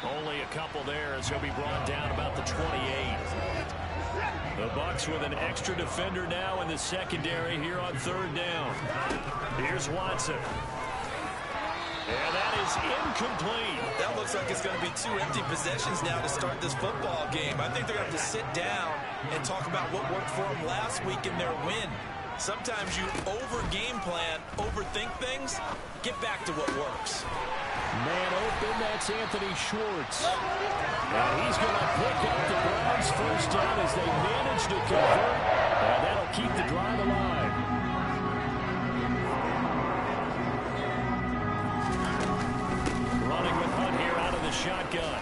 Only a couple there as he'll be brought down about the 28. The Bucs with an extra defender now in the secondary here on third down. Here's Watson. And that is incomplete. That looks like it's going to be 2 empty possessions now to start this football game. I think they're going to have to sit down and talk about what worked for them last week in their win. Sometimes you over-game plan, overthink things. Get back to what works. Man open, that's Anthony Schwartz. And he's going to pick up the Browns first down as they manage to convert. And that'll keep the drive alive. Running with Hunt here out of the shotgun.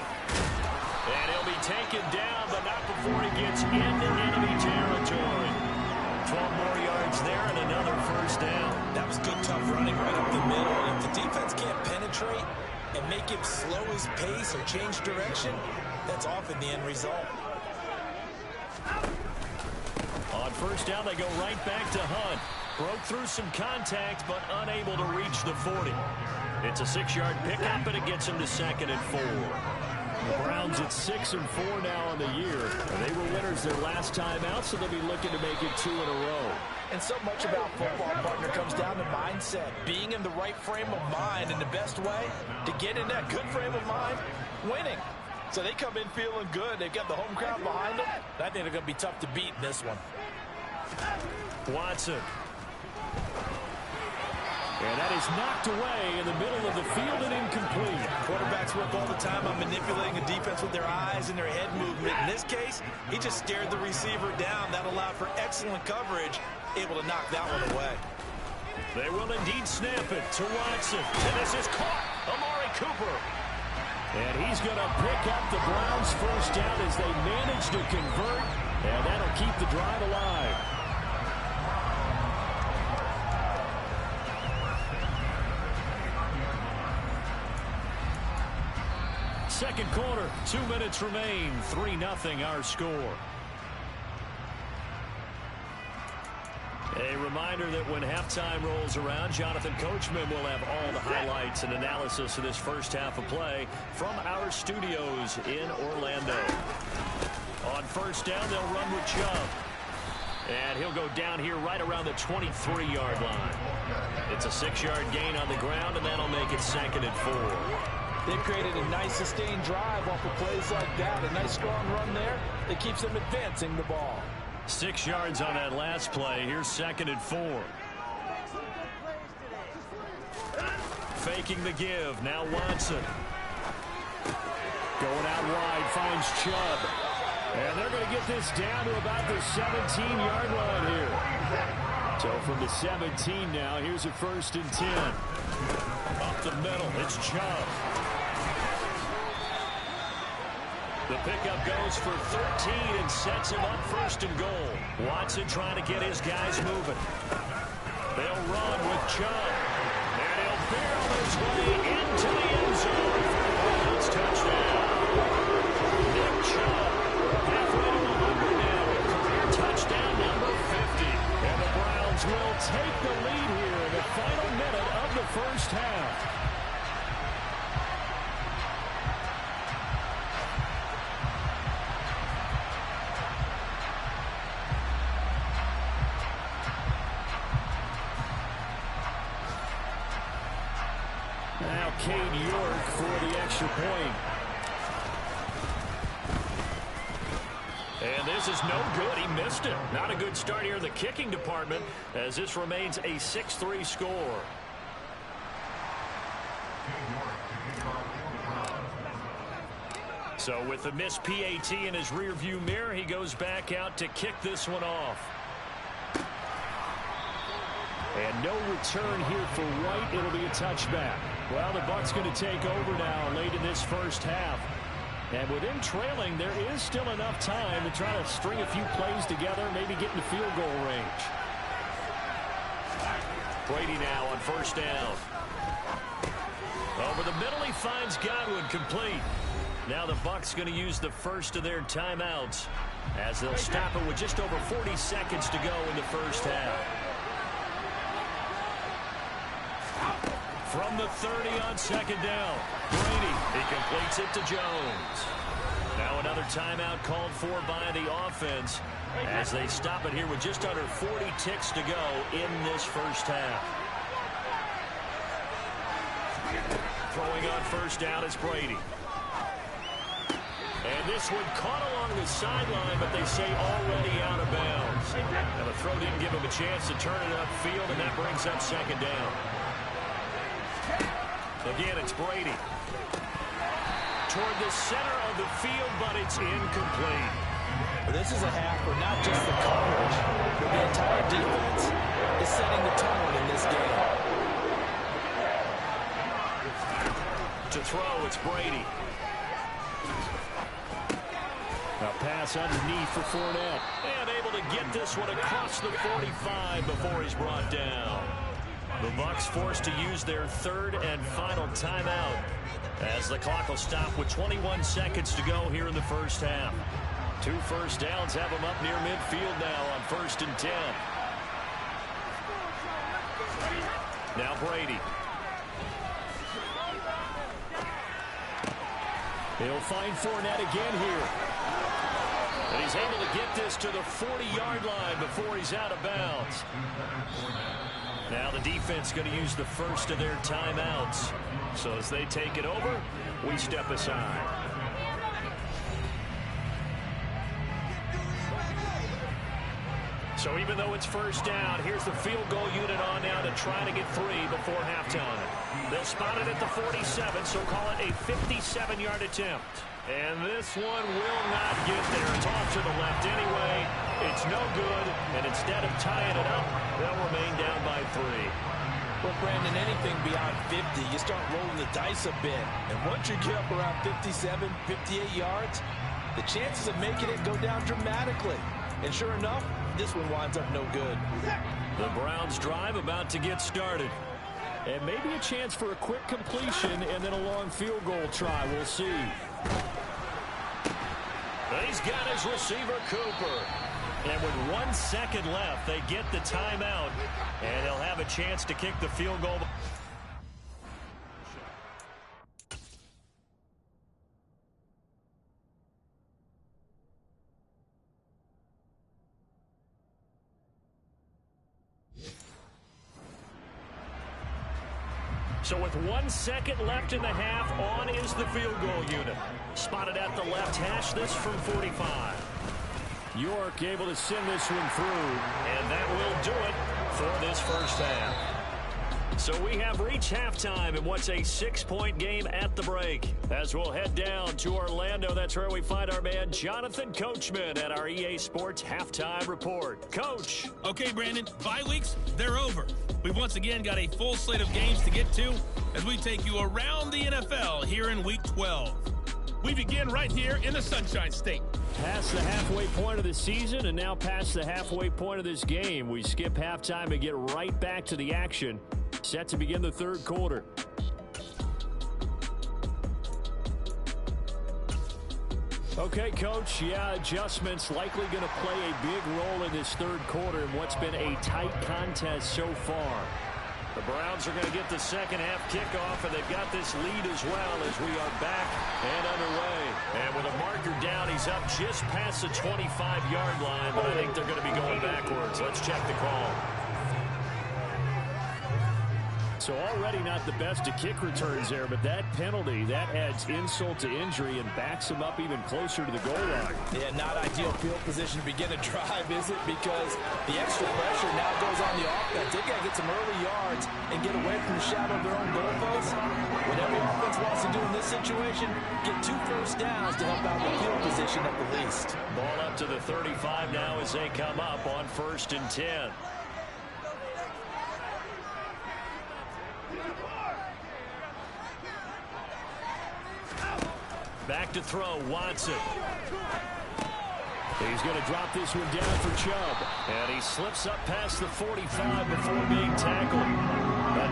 And he'll be taken down, but not before he gets into enemy territory. 12 more yards there and another first down. That was good, tough running right up the middle. And if the defense can't penetrate and make him slow his pace or change direction, that's often the end result. On first down, they go right back to Hunt. Broke through some contact, but unable to reach the 40. It's a 6-yard pickup, and it gets him to 2nd and 4. The Browns at 6-4 now on the year. They were winners their last time out, so they'll be looking to make it 2 in a row. And so much about football, partner, comes down to mindset. Being in the right frame of mind, and the best way to get in that good frame of mind, winning. So they come in feeling good. They've got the home crowd behind them. I think they're going to be tough to beat in this one. Watson. And that is knocked away in the middle of the field and incomplete. Quarterbacks work all the time on manipulating a defense with their eyes and their head movement. In this case, he just stared the receiver down. That allowed for excellent coverage, able to knock that one away. They will indeed snap it to Watson. And this is caught. Amari Cooper. And he's going to pick up the Browns first down as they manage to convert. And that'll keep the drive alive. Second quarter, 2 minutes remain. 3-0 our score. A reminder that when halftime rolls around, Jonathan Coachman will have all the highlights and analysis of this first half of play from our studios in Orlando. On first down, they'll run with Chubb. And he'll go down here right around the 23-yard line. It's a 6-yard gain on the ground, and that'll make it 2nd and 4. They've created a nice sustained drive off of plays like that. A nice strong run there that keeps them advancing the ball. 6 yards on that last play. Here's 2nd and 4. Faking the give. Now Watson. Going out wide. Finds Chubb. And they're going to get this down to about the 17-yard line here. So from the 17 now, here's a 1st and 10. Up the middle. It's Chubb. The pickup goes for 13 and sets him up 1st and goal. Watson trying to get his guys moving. They'll run with Chubb. And he'll barrel his way into the end zone for a Browns touchdown. Nick Chubb, halfway to 100 now, with career touchdown number 50. And the Browns will take the lead here in the final minute of the first half. Now Cade York for the extra point. And this is no good. He missed it. Not a good start here in the kicking department as this remains a 6-3 score. So with the missed PAT in his rearview mirror, he goes back out to kick this one off. And no return here for White. It'll be a touchback. Well, the Bucs going to take over now late in this first half. And with him trailing, there is still enough time to try to string a few plays together, maybe get into field goal range. Brady now on first down. Over the middle, he finds Godwin complete. Now the Bucs going to use the first of their timeouts as they'll stop it with just over 40 seconds to go in the first half. From the 30 on second down. Brady, he completes it to Jones. Now another timeout called for by the offense as they stop it here with just under 40 ticks to go in this first half. Throwing on first down is Brady. And this one caught along the sideline, but they say already out of bounds. Now the throw didn't give him a chance to turn it upfield, and that brings up second down. Again, it's Brady. Toward the center of the field, but it's incomplete. This is a half where not just the coverage, but the entire defense is setting the tone in this game. To throw, it's Brady. A pass underneath for Fournette. And able to get this one across the 45 before he's brought down. The Bucs forced to use their third and final timeout as the clock will stop with 21 seconds to go here in the first half. 2 first downs have them up near midfield now on 1st and 10. Now Brady. He'll find Fournette again here. And he's able to get this to the 40-yard line before he's out of bounds. Now the defense going to use the first of their timeouts. So as they take it over, we step aside. So even though it's first down, here's the field goal unit on now to try to get 3 before halftime. They'll spot it at the 47, so call it a 57-yard attempt. And this one will not get there. It's off to the left anyway. It's no good, and instead of tying it up, they'll remain down by 3. Well, Brandon, anything beyond 50, you start rolling the dice a bit. And once you get up around 57, 58 yards, the chances of making it go down dramatically. And sure enough, this one winds up no good. The Browns drive about to get started. And maybe a chance for a quick completion and then a long field goal try. We'll see. He's got his receiver, Cooper. And with 1 second left, they get the timeout. And they'll have a chance to kick the field goal. So with 1 second left in the half, on is the field goal unit. Spotted at the left hash, this from 45. York able to send this one through, and that will do it for this first half. So we have reached halftime in what's a 6-point game at the break. As we'll head down to Orlando, that's where we find our man Jonathan Coachman at our EA Sports Halftime Report. Coach. Okay, Brandon, bye weeks, they're over. We've once again got a full slate of games to get to as we take you around the NFL here in Week 12. We begin right here in the Sunshine State. Past the halfway point of the season and now past the halfway point of this game. We skip halftime and get right back to the action. Set to begin the third quarter. Okay, Coach, adjustments likely going to play a big role in this third quarter in what's been a tight contest so far. The Browns are going to get the second half kickoff, and they've got this lead as well as we are back and underway. And with a marker down, he's up just past the 25-yard line, but I think they're going to be going backwards. Let's check the call. So already not the best of kick returns there, but that penalty, that adds insult to injury and backs him up even closer to the goal line. Yeah, not ideal field position to begin a drive, is it? Because the extra pressure now goes on the offense. They've got to get some early yards and get away from the shadow of their own goalposts. What every offense wants to do in this situation, get 2 first downs to help out the field position at the least. Ball up to the 35 now as they come up on 1st and 10. Back to throw, Watson. He's going to drop this one down for Chubb. And he slips up past the 45 before being tackled.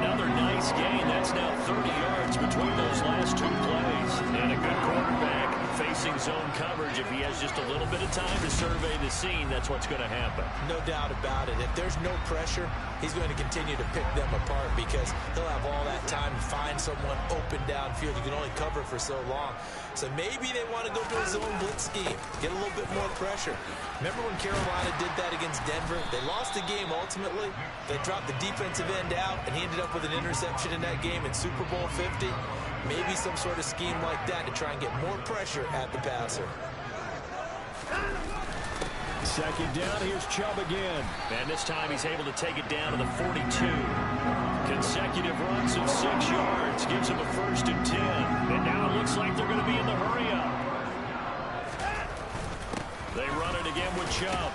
Another nice gain. That's now 30 yards between those last 2 plays. And a good quarterback facing zone coverage. If he has just a little bit of time to survey the scene, that's what's going to happen. No doubt about it. If there's no pressure, he's going to continue to pick them apart because he'll have all that time to find someone open downfield. You can only cover for so long. So maybe they want to go to a zone blitz scheme, get a little bit more pressure. Remember when Carolina did that against Denver? They lost the game ultimately. They dropped the defensive end out, and he ended up with an interception in that game in Super Bowl 50. Maybe some sort of scheme like that to try and get more pressure at the passer. Second down, here's Chubb again. And this time he's able to take it down to the 42. Consecutive runs of 6 yards gives him a 1st and 10. And now it looks like they're going to be in the hurry-up. They run it again with Chubb.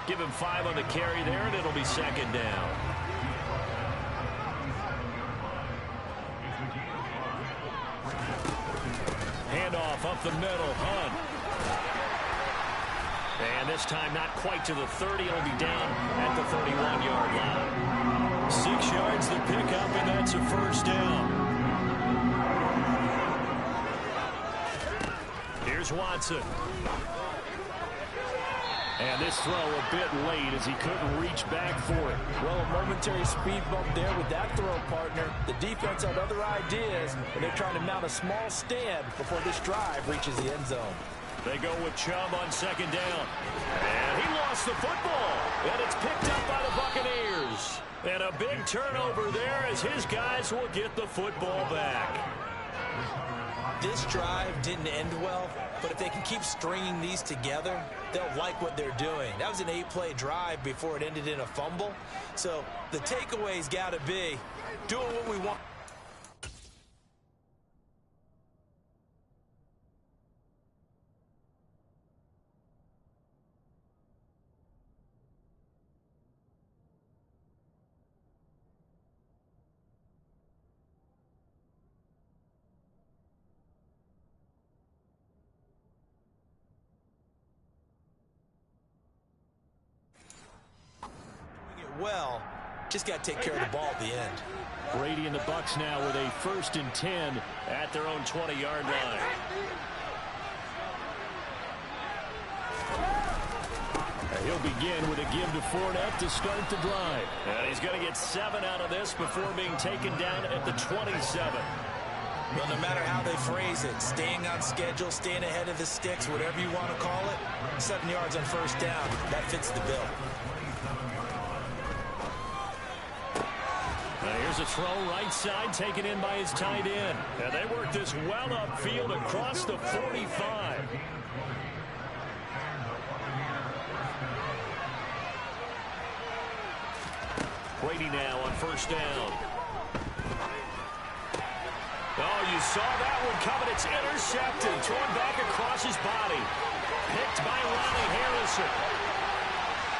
Give him 5 on the carry there, and it'll be 2nd down. Handoff up the middle, Hunt. And this time not quite to the 30. It'll be down at the 31-yard line. 6 yards the pickup, and that's a 1st down. Here's Watson. And this throw a bit late as he couldn't reach back for it. Well, a momentary speed bump there with that throw, partner. The defense had other ideas, and they're trying to mount a small stand before this drive reaches the end zone. They go with Chubb on 2nd down. And he lost the football. And it's picked up by the Buccaneers. And a big turnover there as his guys will get the football back. This drive didn't end well, but if they can keep stringing these together, they'll like what they're doing. That was an 8-play drive before it ended in a fumble. So the takeaway's got to be doing what we want. Well, just got to take care of the ball at the end. Brady and the Bucs now with a 1st and 10 at their own 20-yard line. And he'll begin with a give to Fournette to start the drive. And he's going to get 7 out of this before being taken down at the 27. Well, no matter how they phrase it, staying on schedule, staying ahead of the sticks, whatever you want to call it, 7 yards on 1st down, that fits the bill. Here's a throw right side taken in by his tight end. And they work this well upfield across the 45. Brady now on 1st down. Oh, you saw that one coming. It's intercepted. Thrown back across his body. Picked by Ronnie Harrison.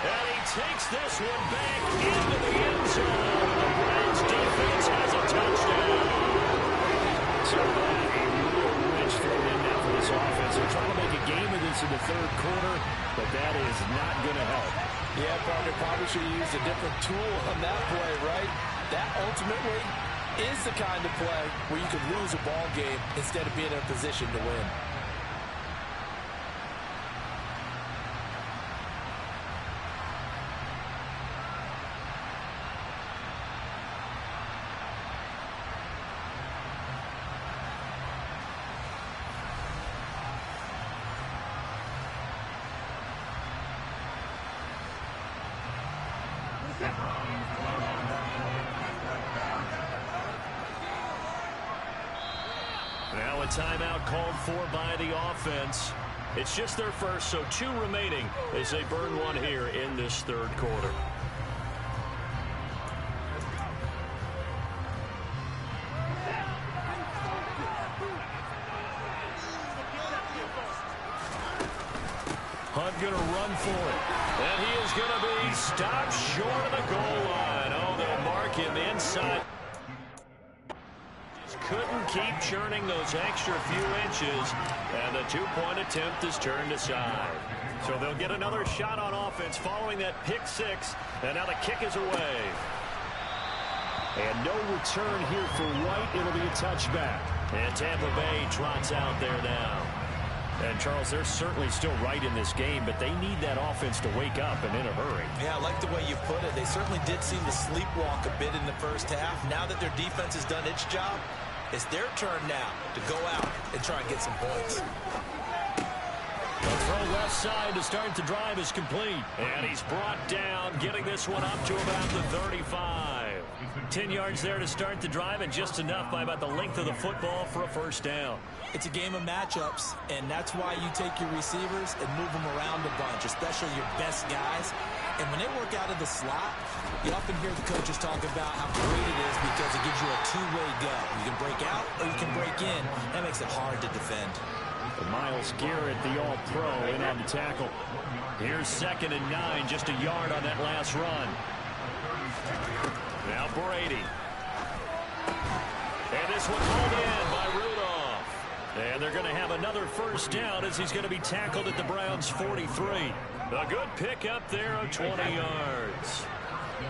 And he takes this one back into the end zone. The Browns defense has a touchdown. So a real wrench thrown in now for this offense. They're trying to make a game of this in the 3rd quarter, but that is not going to help. Yeah, partner, probably should have used a different tool on that play, right? That ultimately is the kind of play where you could lose a ball game instead of being in a position to win. Now a timeout called for by the offense. It's just their first, so 2 remaining as they burn one here in this 3rd quarter. Hunt going to run for it. And he is going to be stopped short of the goal line. Oh, they'll mark him inside. Just couldn't keep churning those extra few inches. And the 2-point attempt is turned aside. So they'll get another shot on offense following that pick 6. And now the kick is away. And no return here for White. It'll be a touchback. And Tampa Bay trots out there now. And, Charles, they're certainly still right in this game, but they need that offense to wake up and in a hurry. Yeah, I like the way you put it. They certainly did seem to sleepwalk a bit in the first half. Now that their defense has done its job, it's their turn now to go out and try and get some points. The throw left side to start the drive is complete. And he's brought down, getting this one up to about the 35. 10 yards there to start the drive, and just enough by about the length of the football for a first down. It's a game of matchups, and that's why you take your receivers and move them around a bunch, especially your best guys. And when they work out of the slot, you often hear the coaches talk about how great it is because it gives you a two-way go. You can break out or you can break in. That makes it hard to defend. Myles Garrett, the all-pro, in on the tackle. Here's 2nd and 9, just a yard on that last run. Now Brady. And this one pulled in by Rudolph. And they're going to have another first down as he's going to be tackled at the Browns' 43. A good pickup there of 20 yards.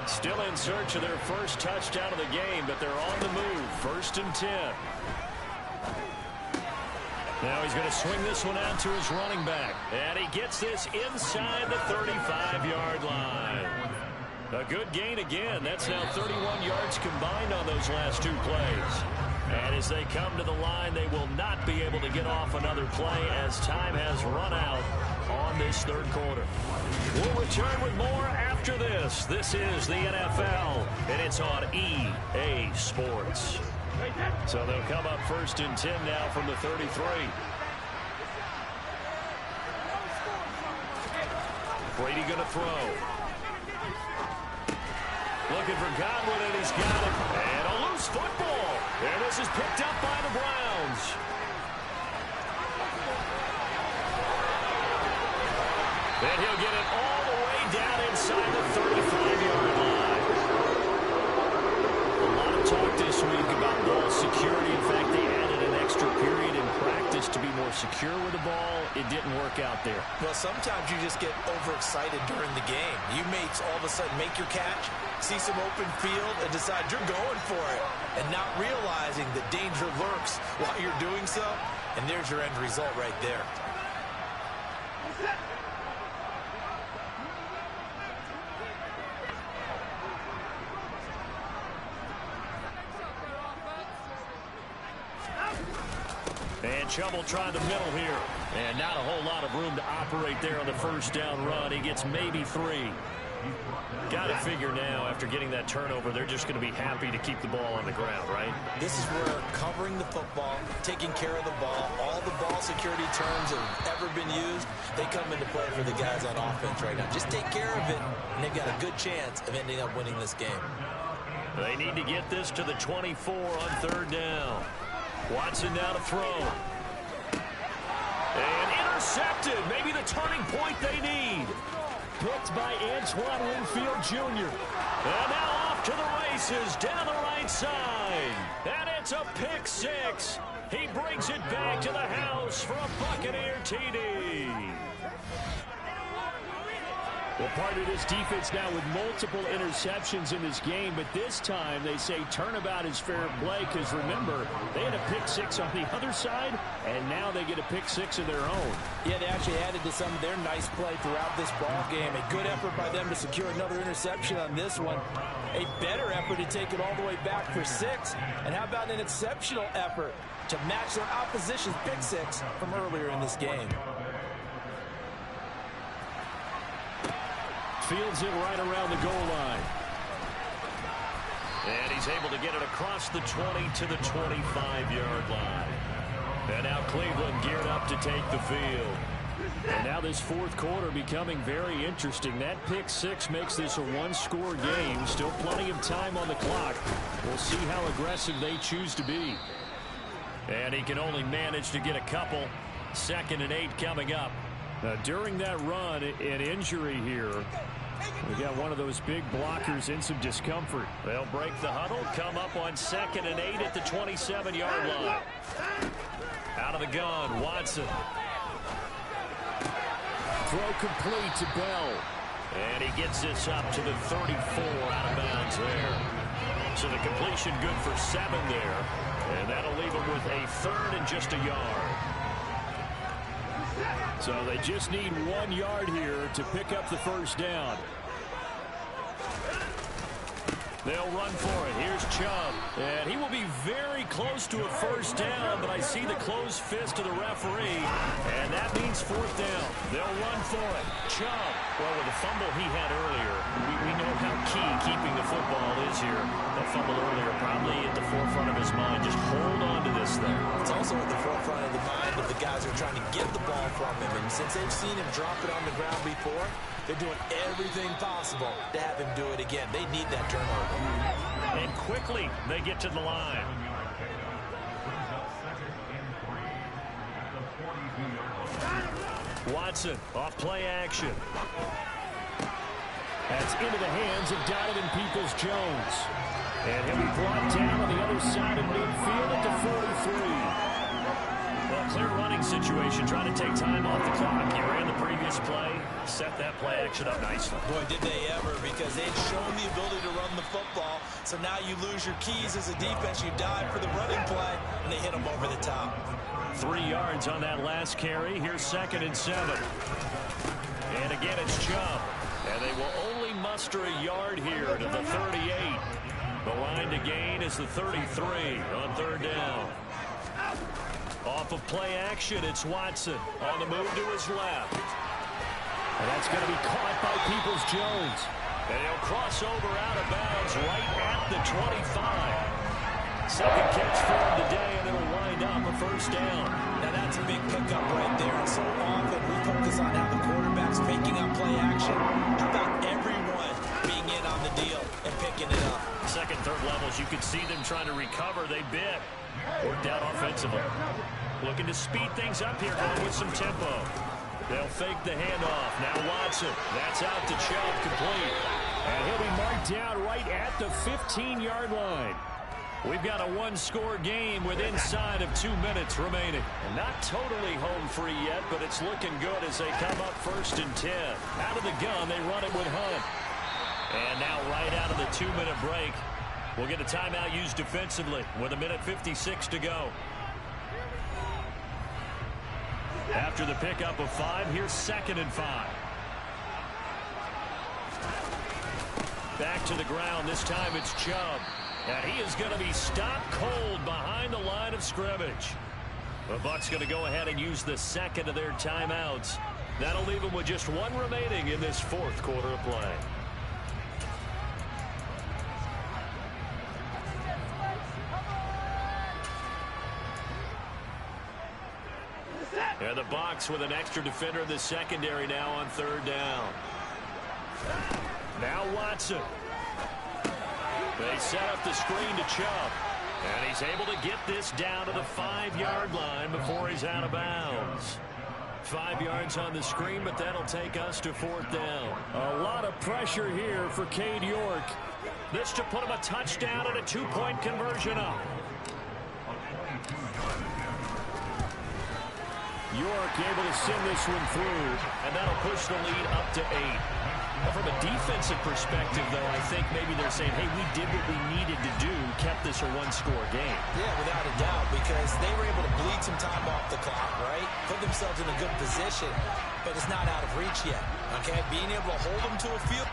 Still in search of their first touchdown of the game, but they're on the move. 1st and 10. Now he's going to swing this one out to his running back. And he gets this inside the 35-yard line. A good gain again. That's now 31 yards combined on those last 2 plays. And as they come to the line, they will not be able to get off another play as time has run out on this 3rd quarter. We'll return with more after this. This is the NFL, and it's on EA Sports. So they'll come up 1st and 10 now from the 33. Brady going to throw. Looking for Godwin, and he's got it. And a loose football. And this is picked up by the Browns. And he'll get it all the way down inside the 35-yard line. A lot of talk this week about ball security. In fact, they added an extra period in practice to be more secure with the ball. It didn't work out there. Well, sometimes you just get overexcited during the game. You may all of a sudden make your catch, see some open field, and decide you're going for it, and not realizing the danger lurks while you're doing so. And there's your end result right there. And Chubb trying the middle here. And not a whole lot of room to operate there on the first down run. He gets maybe 3. Got to figure now, after getting that turnover, they're just going to be happy to keep the ball on the ground, right? This is where covering the football, taking care of the ball, all the ball security terms have ever been used, they come into play for the guys on offense right now. Just take care of it, and they've got a good chance of ending up winning this game. They need to get this to the 24 on 3rd down. Watson now to throw. And intercepted. Maybe the turning point they need. Picked by Antoine Winfield Jr. And now off to the races down the right side. And it's a pick 6. He brings it back to the house for a Buccaneer TD. Well, part of this defense now with multiple interceptions in this game, but this time they say turnabout is fair play because, remember, they had a pick 6 on the other side, and now they get a pick 6 of their own. Yeah, they actually added to some of their nice play throughout this ball game. A good effort by them to secure another interception on this one. A better effort to take it all the way back for 6. And how about an exceptional effort to match their opposition's pick 6 from earlier in this game? Fields it right around the goal line. And he's able to get it across the 20 to the 25-yard line. And now Cleveland geared up to take the field. And now this 4th quarter becoming very interesting. That pick 6 makes this a 1-score game. Still plenty of time on the clock. We'll see how aggressive they choose to be. And he can only manage to get a couple. 2nd and 8 coming up. Now, during that run, an injury here. We got one of those big blockers in some discomfort. They'll break the huddle, come up on 2nd and 8 at the 27-yard line. Out of the gun, Watson. Throw complete to Bell. And he gets this up to the 34 out of bounds there. So the completion good for 7 there. And that'll leave them with a 3rd and just a yard. So they just need 1 yard here to pick up the first down. They'll run for it. Here's Chubb. And he will be very close to a first down, but I see the closed fist of the referee, and that means 4th down. They'll run for it. Chubb. Well, with the fumble he had earlier, we know how key keeping the football is here. That fumble earlier probably at the forefront of his mind. Just hold on to this thing. It's also at the forefront of the mind of the guys who are trying to get the ball from him. And since they've seen him drop it on the ground before, they're doing everything possible to have him do it again. They need that turnover. And quickly, they get to the line. Watson, off play action. That's into the hands of Donovan Peoples-Jones. And he'll be brought down on the other side of midfield at the 43. Well, clear running situation, trying to take time off the clock. You ran the previous play, set that play action up nicely. Boy, did they ever, because they've shown the ability to run the football. So now you lose your keys as a defense. You dive for the running play, and they hit them over the top. 3 yards on that last carry. Here's 2nd and 7. And again, it's Chubb. And they will only muster a yard here to the 38. The line to gain is the 33 on 3rd down. Off of play action, it's Watson on the move to his left. And that's going to be caught by Peoples-Jones. And he'll cross over out of bounds right at the 25. 2nd catch for him today, and it'll wind up a first down. Now that's a big pickup right there. And so often we focus on how the quarterback's faking up play action. How about everyone being in on the deal and picking it up? 2nd, 3rd levels, you could see them trying to recover. They bit. Worked out offensively. Looking to speed things up here, going with some tempo. They'll fake the handoff. Now Watson. That's out to Chubb, complete. And he'll be marked down right at the 15-yard line. We've got a 1-score game with inside of 2 minutes remaining. And not totally home free yet, but it's looking good as they come up 1st and 10. Out of the gun, they run it with Hunt. And now right out of the 2-minute break, we'll get a timeout used defensively with 1:56 to go. After the pickup of 5, here's 2nd and 5. Back to the ground. This time it's Chubb. And he is going to be stopped cold behind the line of scrimmage. The Bucs going to go ahead and use the 2nd of their timeouts. That'll leave them with just 1 remaining in this 4th quarter of play. And the Bucs with an extra defender in the secondary now on 3rd down. Now Watson. They set up the screen to Chubb. And he's able to get this down to the 5-yard line before he's out of bounds. 5 yards on the screen, but that'll take us to 4th down. A lot of pressure here for Cade York. This to put him a touchdown and a 2-point conversion up. York able to send this one through, and that'll push the lead up to 8. Well, from a defensive perspective, though, I think maybe they're saying, hey, we did what we needed to do, kept this a 1-score game. Yeah, without a doubt, because they were able to bleed some time off the clock, right? Put themselves in a good position, but it's not out of reach yet, okay? Being able to hold them to a field.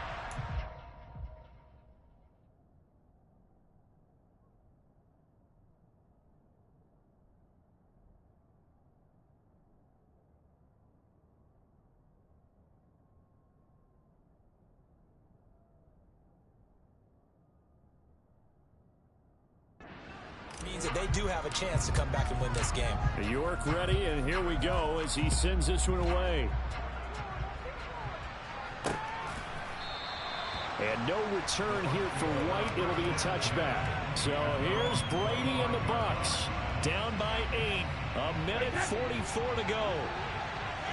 Means that they do have a chance to come back and win this game. York ready, and here we go as he sends this one away. And no return here for White. It'll be a touchback. So here's Brady and the Bucs. Down by 8. 1:44 to go.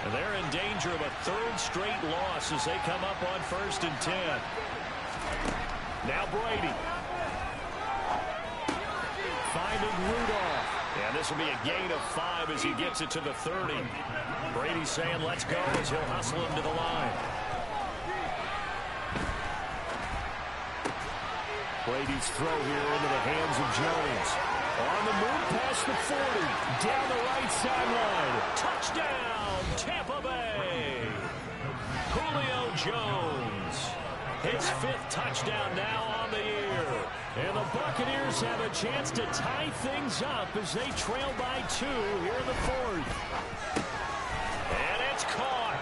And they're in danger of a 3rd straight loss as they come up on 1st and 10. Now Brady. Finding Rudolph. And this will be a gain of 5 as he gets it to the 30. Brady saying let's go as he'll hustle him to the line. Brady's throw here into the hands of Jones. On the move past the 40. Down the right sideline. Touchdown, Tampa Bay. Julio Jones. His 5th touchdown now on the year. And the Buccaneers have a chance to tie things up as they trail by 2 here in the 4th. And it's caught.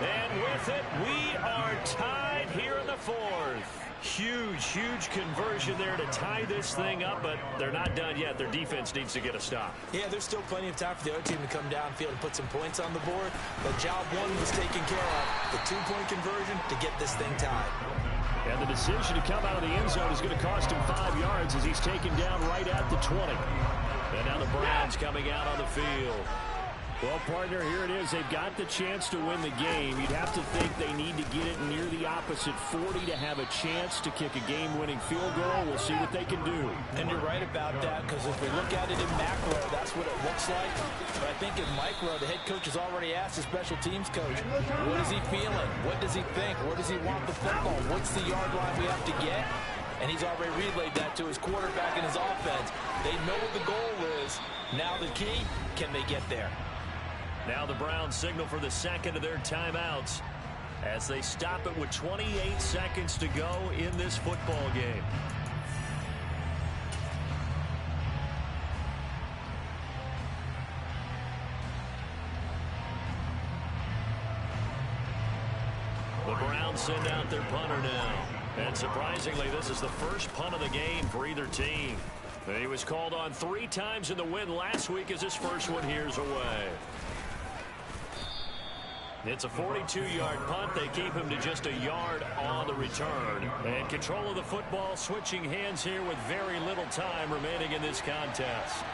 And with it, we are tied here in the 4th. Huge conversion there to tie this thing up, but they're not done yet. Their defense needs to get a stop. Yeah, there's still plenty of time for the other team to come downfield and put some points on the board. But job 1 was taken care of. The 2-point conversion to get this thing tied. And the decision to come out of the end zone is going to cost him 5 yards as he's taken down right at the 20. And now the Browns coming out on the field. Well, partner, here it is. They've got the chance to win the game. You'd have to think they need to get it near the opposite 40 to have a chance to kick a game-winning field goal. We'll see what they can do. And you're right about that, because if we look at it in macro, that's what it looks like. But I think in micro, the head coach has already asked the special teams coach, what is he feeling? What does he think? Where does he want the football? What's the yard line we have to get? And he's already relayed that to his quarterback and his offense. They know what the goal is. Now the key, can they get there? Now the Browns signal for the second of their timeouts as they stop it with 28 seconds to go in this football game. The Browns send out their punter now. And surprisingly, this is the first punt of the game for either team. He was called on 3 times in the win last week as his first one here's away. It's a 42-yard punt. They keep him to just a yard on the return. And control of the football switching hands here with very little time remaining in this contest.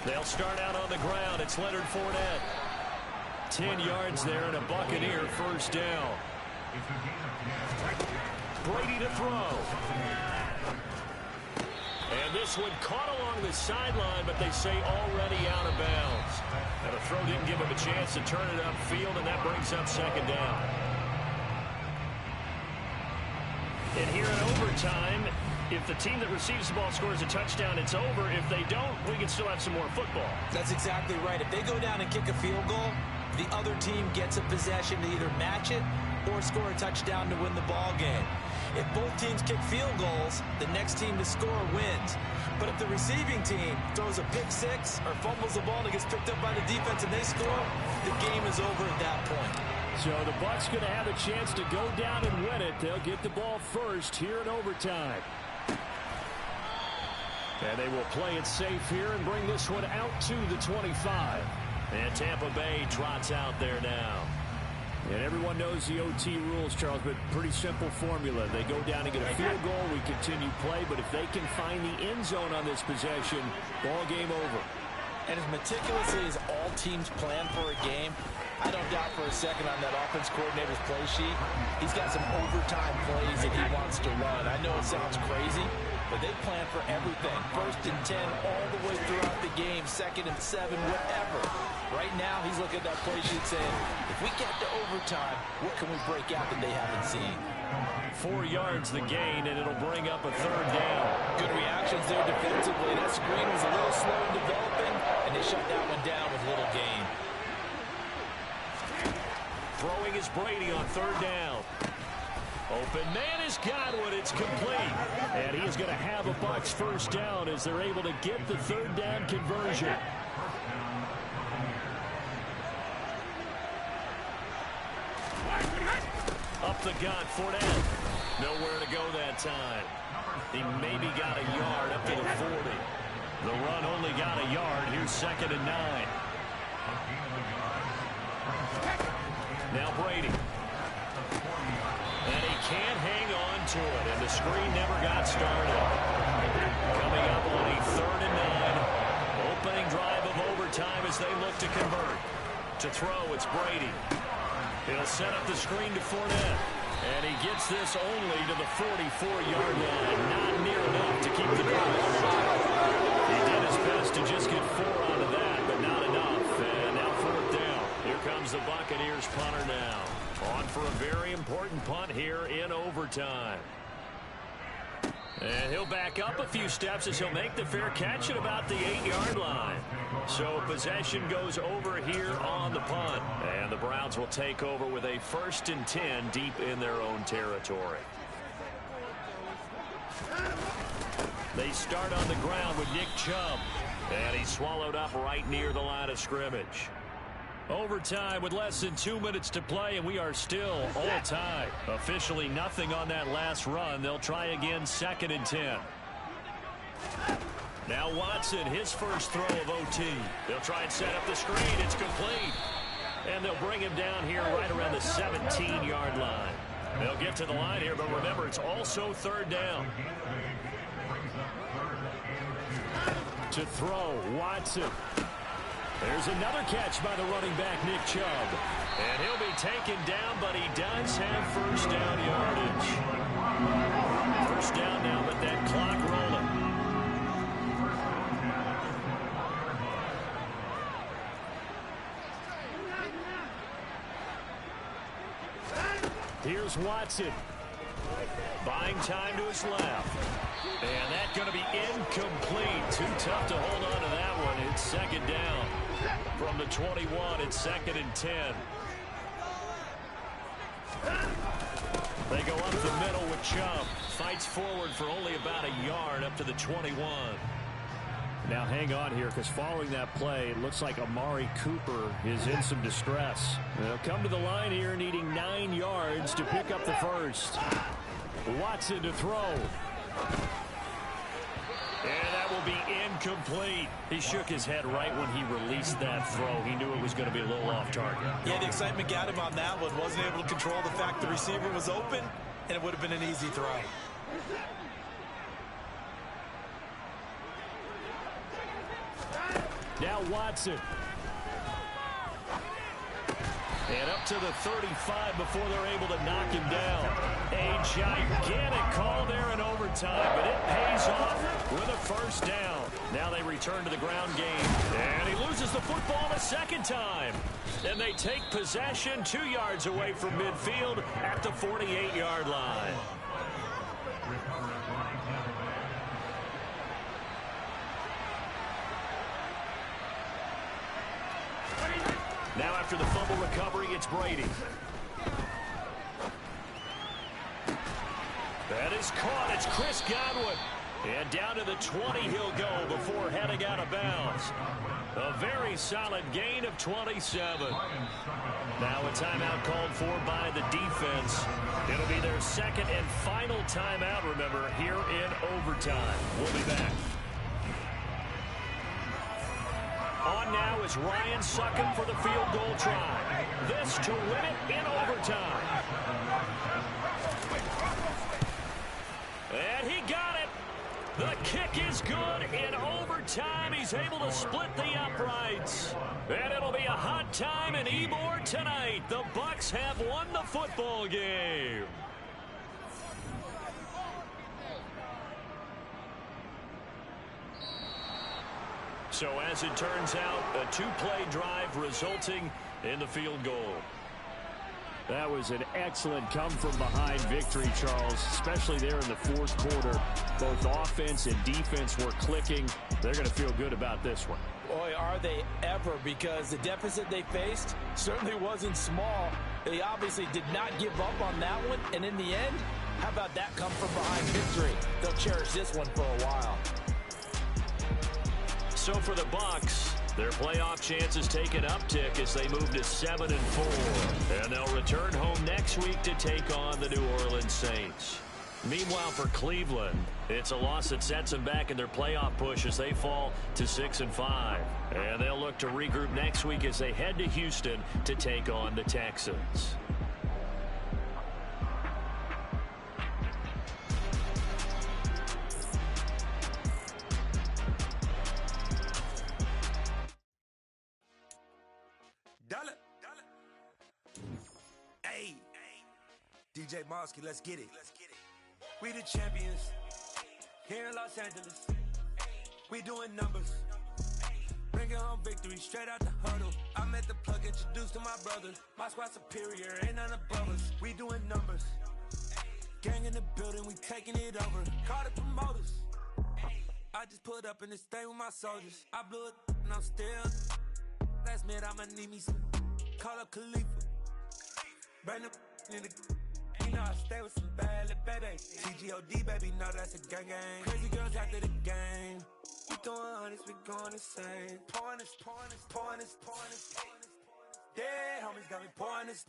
They'll start out on the ground. It's Leonard Fournette. 10 yards there and a Buccaneer first down. Brady to throw. And this one caught along the sideline, but they say already out of bounds. And the throw didn't give him a chance to turn it upfield, and that brings up second down. And here in overtime, if the team that receives the ball scores a touchdown, it's over. If they don't, we can still have some more football. That's exactly right. If they go down and kick a field goal, the other team gets a possession to either match it or score a touchdown to win the ball game. If both teams kick field goals, the next team to score wins. But if the receiving team throws a pick six or fumbles the ball and it gets picked up by the defense and they score, the game is over at that point. So the Bucs going to have a chance to go down and win it. They'll get the ball first here in overtime. And they will play it safe here and bring this one out to the 25. And Tampa Bay trots out there now. And everyone knows the OT rules, Charles, but pretty simple formula. They go down and get a field goal, we continue play, but if they can find the end zone on this possession, ball game over. And as meticulously as all teams plan for a game, I don't doubt for a second on that offense coordinator's play sheet, he's got some overtime plays that he wants to run. I know it sounds crazy, but they plan for everything. 1st and 10 all the way throughout the game, 2nd and 7, whatever. Right now, he's looking at that play sheet saying, if we get to overtime, what can we break out that they haven't seen? 4 yards the gain, and it'll bring up a 3rd down. Good reactions there defensively. That screen was a little slow in developing, and they shut that one down with little gain. Throwing is Brady on 3rd down. Open man is Godwin. It's complete. And he is going to have a Bucs first down as they're able to get the 3rd down conversion. Up the gut, Fournette. Nowhere to go that time. He maybe got a yard up to the 40. The run only got a yard. Here's 2nd and 9. Now Brady. And he can't hang on to it, and the screen never got started. Coming up on a 3rd and 9. Opening drive of overtime as they look to convert. To throw, it's Brady. He'll set up the screen to Fournette. And he gets this only to the 44-yard line. Not near enough to keep the drive alive. He did his best to just get 4 out of that, but not enough. And now 4th down. Here comes the Buccaneers punter now. On for a very important punt here in overtime. And he'll back up a few steps as he'll make the fair catch at about the 8-yard line. So possession goes over here on the punt. And the Browns will take over with a 1st and 10 deep in their own territory. They start on the ground with Nick Chubb. And he's swallowed up right near the line of scrimmage. Overtime with less than 2 minutes to play, and we are still all tied. Officially nothing on that last run. They'll try again 2nd and 10. Now Watson, his first throw of OT. They'll try and set up the screen. It's complete. And they'll bring him down here right around the 17-yard line. They'll get to the line here, but remember, it's also 3rd down. To throw, Watson. There's another catch by the running back, Nick Chubb. And he'll be taken down, but he does have 1st down yardage. 1st down now, but that clock rolling. Here's Watson. Buying time to his left. And that's going to be incomplete. Too tough to hold on to that one. It's 2nd down. From the 21, it's 2nd and 10. They go up the middle with Chubb. Fights forward for only about a yard up to the 21. Now hang on here, because following that play, it looks like Amari Cooper is in some distress. They'll come to the line here needing 9 yards to pick up the 1st. Watson to throw. And that will be incomplete. He shook his head right when he released that throw. He knew it was going to be a little off target. Yeah, the excitement got him on that one. Wasn't able to control the fact the receiver was open, and it would have been an easy throw. Now Watson. And up to the 35 before they're able to knock him down. A gigantic call there in overtime, but it pays off with a 1st down. Now they return to the ground game. And he loses the football a 2nd time. And they take possession 2 yards away from midfield at the 48-yard line. Now after the fumble recovery, it's Brady. That is caught. It's Chris Godwin. And down to the 20 he'll go before heading out of bounds. A very solid gain of 27. Now a timeout called for by the defense. It'll be their 2nd and final timeout, remember, here in overtime. We'll be back. On now is Ryan Succop for the field goal try. This to win it in overtime. And he got it. The kick is good in overtime. He's able to split the uprights. And it'll be a hot time in Ybor tonight. The Bucs have won the football game. So as it turns out, a 2-play drive resulting in the field goal. That was an excellent come-from-behind victory, Charles, especially there in the 4th quarter. Both offense and defense were clicking. They're going to feel good about this one. Boy, are they ever, because the deficit they faced certainly wasn't small. They obviously did not give up on that one, and in the end, how about that come-from-behind victory? They'll cherish this one for a while. So for the Bucs, their playoff chances take an uptick as they move to 7-4. And they'll return home next week to take on the New Orleans Saints. Meanwhile, for Cleveland, it's a loss that sets them back in their playoff push as they fall to 6-5. And they'll look to regroup next week as they head to Houston to take on the Texans. DJ Mosky, let's get it. We the champions here in Los Angeles. We doing numbers. Bringing Bringing home victory straight out the huddle. I met the plug, introduced to my brother. My squad superior, ain't none above us. We doing numbers. Gang in the building, we taking it over. Call the promoters. I just put up in this thing with my soldiers. I blew it and I'm still. Last minute I'ma need me some. Call up Khalifa. Bring the in the. You know I stay with some bad little baby. TGOD baby, know that's a gang gang. Crazy girls after the game. We throwing hundreds, we going insane. Pouring this. Dead homies got me pouring this.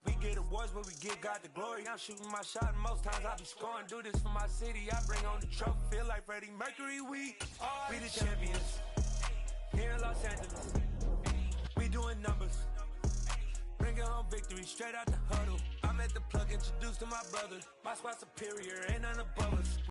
We get awards, but we give God the glory. I'm shooting my shot, and most times I be scoring. Do this for my city, I bring on the trophy. Feel like Freddie Mercury, we the champions. Here in Los Angeles, we doing numbers. Bringing home victory straight out the huddle. I met the plug, introduced to my brother. My squad superior, ain't none above us.